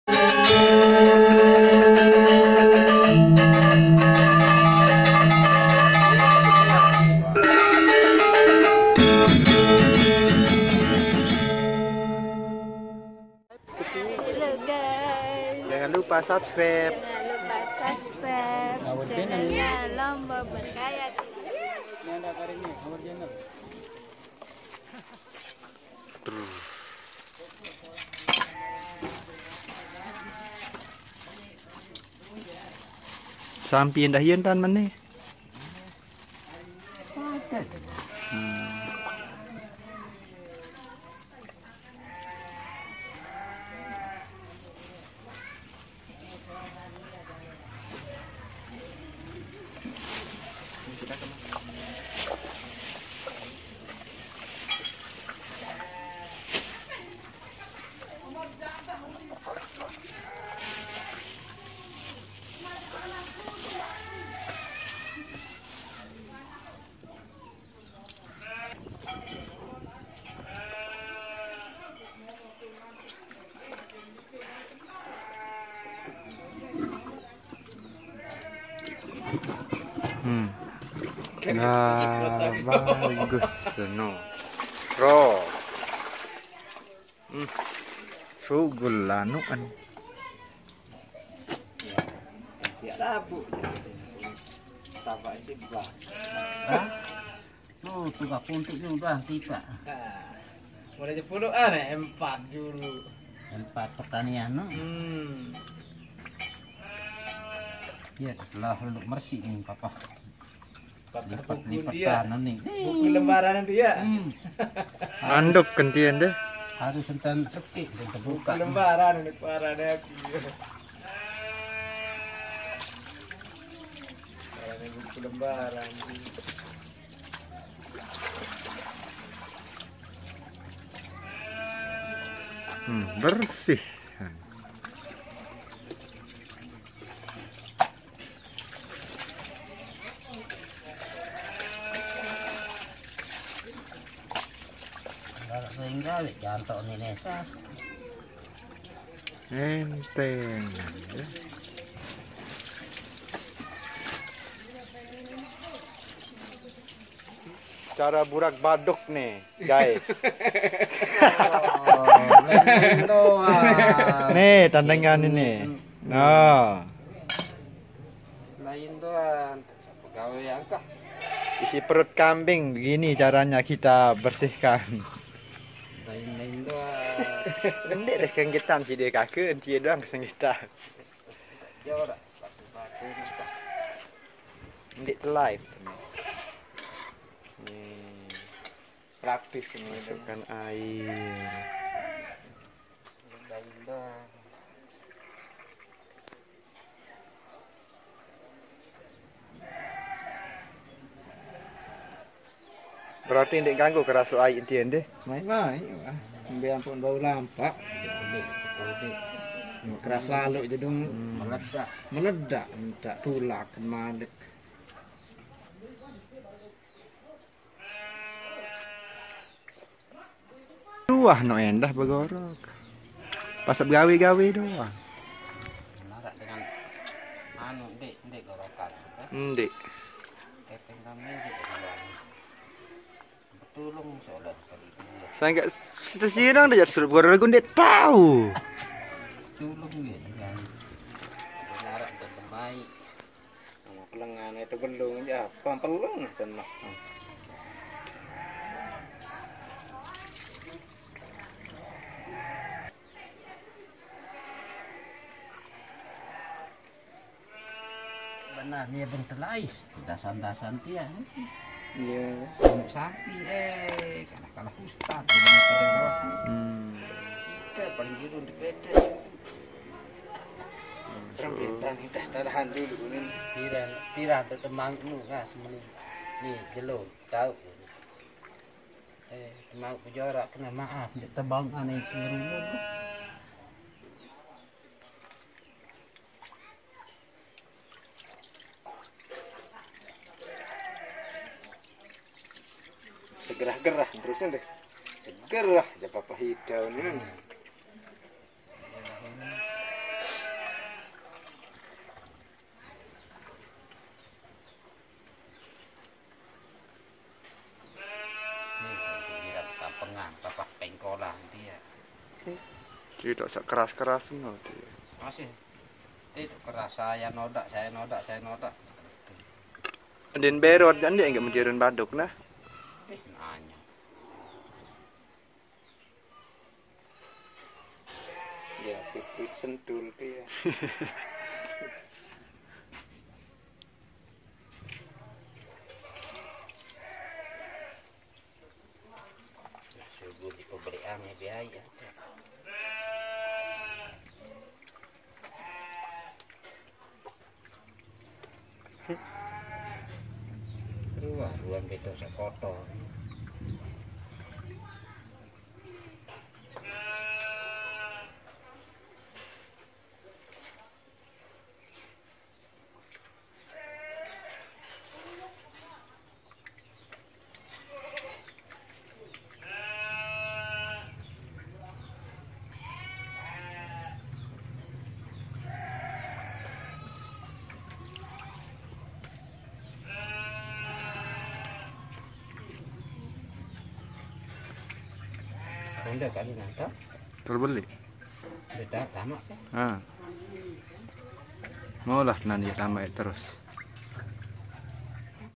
Jangan lupa subscribe. Channelnya Lomba Bergaya. Sampai dah yen tan mana? Nah, bagus no. Ro. Sugul anu kan. Ya rabu. Tapak isi bah. Oh, tukar puntik dulu bang, tiba. Mulai 10-an ya, 4 dulu. 4 pertanian, no? Ya, telah lu bersih ini, papa. Lipat-lipatan nih. Buku lembaran itu ya. Anduk gantian deh. Harus enten sekik dan Buku terbuka. lembaran ini parah deh. Ini buku lembaran. Bersih. Sehingga jantok ini nesas. Enteng. Cara burak baduk nih, guys. Nih tandangan ini. Nah, Lain doang. Pegawai yang kah? isi perut kambing begini caranya kita bersihkan. Lain doang. Ndek deh kenggitan si dia kakek, dia doang kesenggitan. Jauh dah. Batu-batu. Ndek live. Praktis ini. Masukkan air. Lain doang. Berarti ndek ganggu kerasuk air intien deh. Mai-mai. Ambil ampun bau lampak. Keras lalu itu dong Meledak. meledak, tidak tulak malik. Wah, no endah begorok. Pas gawe-gawe doang. Narak dengan anu ndek gorokan. Ndek. Kepeng kami ndek dengan betulung seolah kali. Saya enggak sirang dah suruh gorok ndek tahu. Betulung gitu kan. Narak dan baik. Nama pelengan itu belum ya, peleng sana. Benar dia bentelais, dasan-dasan dia. Iya. Sapi kalah ustad ini kita paling jiru di beda. Rambutan kita tahan dulu ini. Pirah tetemang nu kan semeni. Ni jelo tahu. Temang pujara kena maaf dia tebang aneh ngerulun. Segerah-gerah terusin deh. Segerah aja papa hidau ini. Tidak sekeras-keras no. Masih. Tidak keras saya nodak. Den berot jan dia enggak menjiran baduk nah. Nanya. Ya sirkuit sentul dia. Subuh di pemberiannya biaya. Ruang beda sekotor. Anda kali nangkap, Terbeli. beda tamak. Ah. Maulah nanti ramai terus.